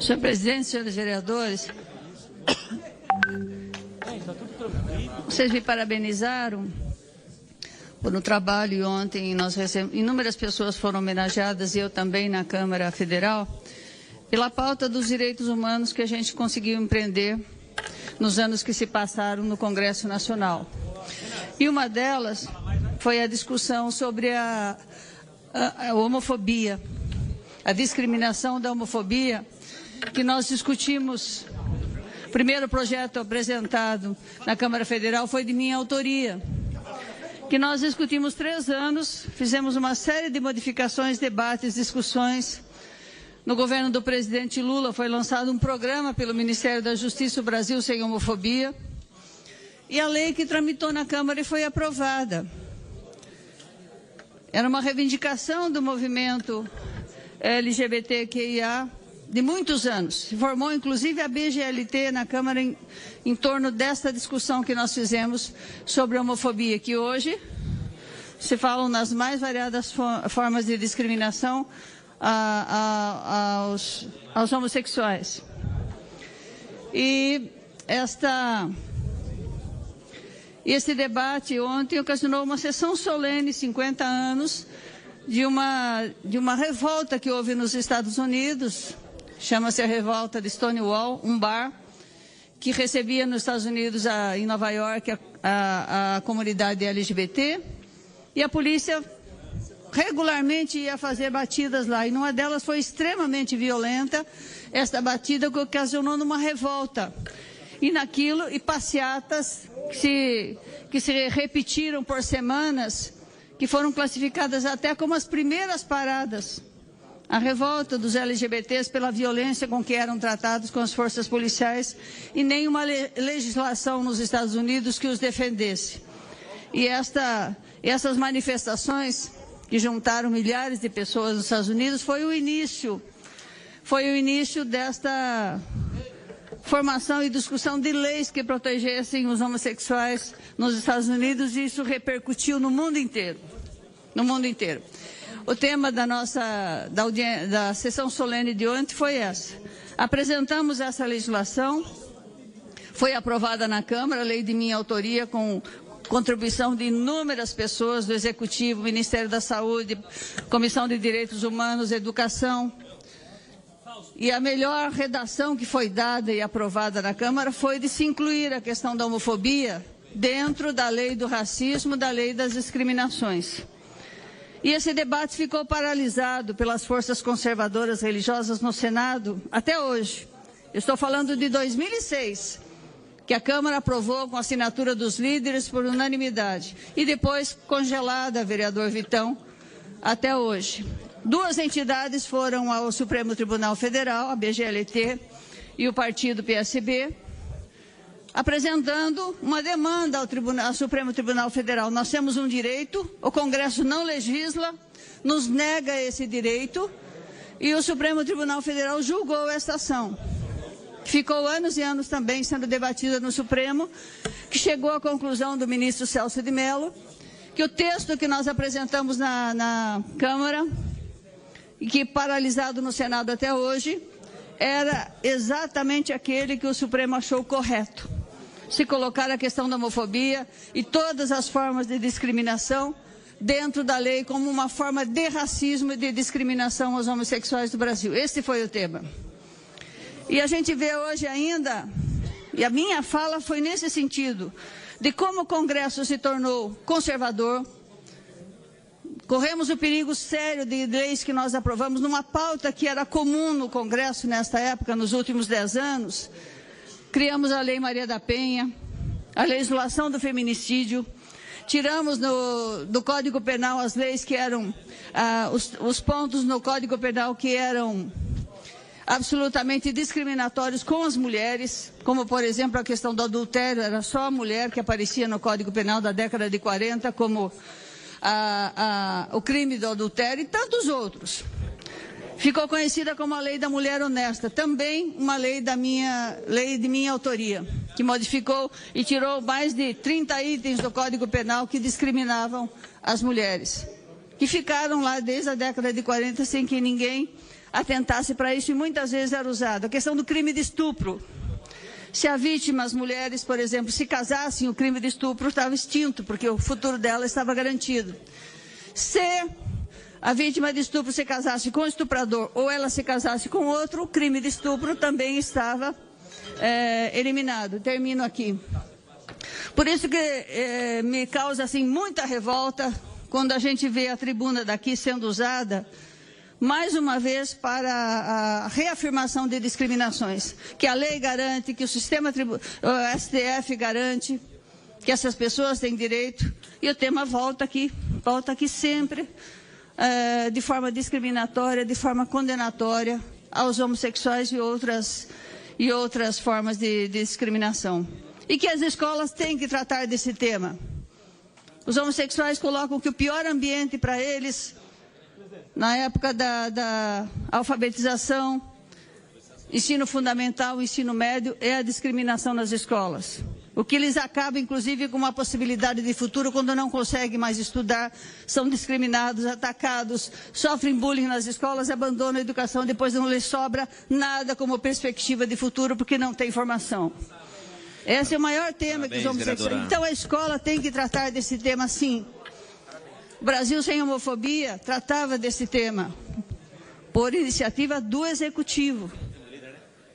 Senhor presidente, senhores vereadores, vocês me parabenizaram por um trabalho e ontem nós recebemos, inúmeras pessoas foram homenageadas e eu também na Câmara Federal, pela pauta dos direitos humanos que a gente conseguiu empreender nos anos que se passaram no Congresso Nacional. E uma delas foi a discussão sobre a homofobia, a discriminação da homofobia, que nós discutimos. O primeiro projeto apresentado na Câmara Federal foi de minha autoria, que nós discutimos 3 anos, fizemos uma série de modificações, debates, discussões. No governo do presidente Lula foi lançado um programa pelo Ministério da Justiça, o Brasil Sem Homofobia, e a lei que tramitou na Câmara e foi aprovada. Era uma reivindicação do movimento LGBTQIA de muitos anos. Se formou, inclusive, a BGLT na Câmara em torno desta discussão que nós fizemos sobre a homofobia, que hoje se falam nas mais variadas formas de discriminação aos homossexuais. E esse debate ontem ocasionou uma sessão solene, 50 anos, de uma revolta que houve nos Estados Unidos, chama-se a revolta de Stonewall, um bar que recebia nos Estados Unidos, em Nova York, a comunidade LGBT, e a polícia regularmente ia fazer batidas lá, e numa delas foi extremamente violenta, esta batida que ocasionou numa revolta, e passeatas que se repetiram por semanas, que foram classificadas até como as primeiras paradas. A revolta dos LGBTs pela violência com que eram tratados com as forças policiais e nenhuma legislação nos Estados Unidos que os defendesse. E essas manifestações que juntaram milhares de pessoas nos Estados Unidos foi o início desta formação e discussão de leis que protegessem os homossexuais nos Estados Unidos, e isso repercutiu no mundo inteiro. No mundo inteiro. O tema da sessão solene de ontem foi essa. Apresentamos essa legislação, foi aprovada na Câmara, lei de minha autoria, com contribuição de inúmeras pessoas do Executivo, Ministério da Saúde, Comissão de Direitos Humanos, Educação. E a melhor redação que foi dada e aprovada na Câmara foi de se incluir a questão da homofobia dentro da lei do racismo, da lei das discriminações. E esse debate ficou paralisado pelas forças conservadoras religiosas no Senado até hoje. Eu estou falando de 2006, que a Câmara aprovou com a assinatura dos líderes por unanimidade. E depois congelada, vereador Vitão, até hoje. 2 entidades foram ao Supremo Tribunal Federal, a BGLT e o partido PSB, apresentando uma demanda ao Supremo Tribunal Federal. Nós temos um direito, o Congresso não legisla, nos nega esse direito, e o Supremo Tribunal Federal julgou esta ação. Ficou anos e anos também sendo debatida no Supremo, que chegou à conclusão do ministro Celso de Mello, que o texto que nós apresentamos na Câmara, e que paralisado no Senado até hoje, era exatamente aquele que o Supremo achou correto. Se colocar a questão da homofobia e todas as formas de discriminação dentro da lei como uma forma de racismo e de discriminação aos homossexuais do Brasil. Esse foi o tema. E a gente vê hoje ainda, e a minha fala foi nesse sentido, de como o Congresso se tornou conservador. Corremos o perigo sério de leis que nós aprovamos numa pauta que era comum no Congresso nesta época, nos últimos 10 anos. Criamos a Lei Maria da Penha, a legislação do feminicídio, tiramos do Código Penal as leis que eram, os pontos no Código Penal que eram absolutamente discriminatórios com as mulheres, como, por exemplo, a questão do adultério, era só a mulher que aparecia no Código Penal da década de 40 como o crime do adultério e tantos outros. Ficou conhecida como a Lei da Mulher Honesta, também uma lei de minha autoria, que modificou e tirou mais de 30 itens do Código Penal que discriminavam as mulheres, que ficaram lá desde a década de 40 sem que ninguém atentasse para isso e muitas vezes era usado. A questão do crime de estupro. Se a vítima, as mulheres, por exemplo, se casassem, o crime de estupro estava extinto, porque o futuro dela estava garantido. Se a vítima de estupro se casasse com o estuprador ou ela se casasse com outro, o crime de estupro também estava eliminado. Termino aqui. Por isso que me causa assim, muita revolta quando a gente vê a tribuna daqui sendo usada mais uma vez para a reafirmação de discriminações, que a lei garante, que o o STF garante, que essas pessoas têm direito, e o tema volta aqui sempre, de forma discriminatória, de forma condenatória aos homossexuais e outras formas de discriminação. E que as escolas têm que tratar desse tema. Os homossexuais colocam que o pior ambiente para eles, na época da alfabetização, ensino fundamental, ensino médio, é a discriminação nas escolas. O que lhes acaba, inclusive, com uma possibilidade de futuro quando não conseguem mais estudar, são discriminados, atacados, sofrem bullying nas escolas, abandonam a educação, depois não lhes sobra nada como perspectiva de futuro porque não tem formação. Esse é o maior tema que os homossexuais... Então a escola tem que tratar desse tema sim. O Brasil Sem Homofobia tratava desse tema por iniciativa do Executivo.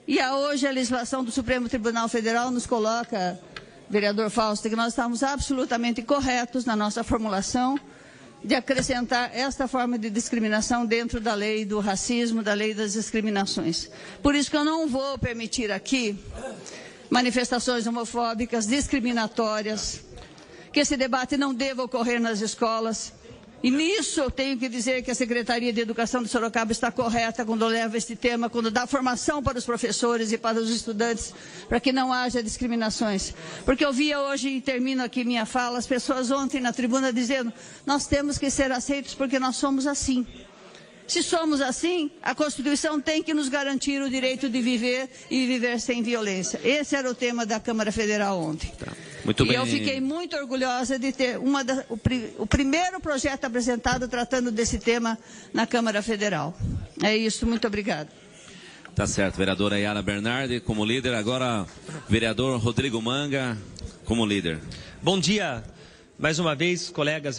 E hoje a legislação do Supremo Tribunal Federal nos coloca, vereador Fausto, que nós estamos absolutamente corretos na nossa formulação de acrescentar esta forma de discriminação dentro da lei do racismo, da lei das discriminações. Por isso que eu não vou permitir aqui manifestações homofóbicas, discriminatórias, que esse debate não deva ocorrer nas escolas. E nisso eu tenho que dizer que a Secretaria de Educação de Sorocaba está correta quando leva este tema, quando dá formação para os professores e para os estudantes, para que não haja discriminações. Porque eu via hoje, e termino aqui minha fala, as pessoas ontem na tribuna dizendo: nós temos que ser aceitos porque nós somos assim. Se somos assim, a Constituição tem que nos garantir o direito de viver e viver sem violência. Esse era o tema da Câmara Federal ontem. Tá. Muito bem. Eu fiquei muito orgulhosa de ter o primeiro projeto apresentado tratando desse tema na Câmara Federal. É isso, muito obrigada. Tá certo, vereadora Yara Bernardi como líder, agora vereador Rodrigo Manga como líder. Bom dia, mais uma vez, colegas.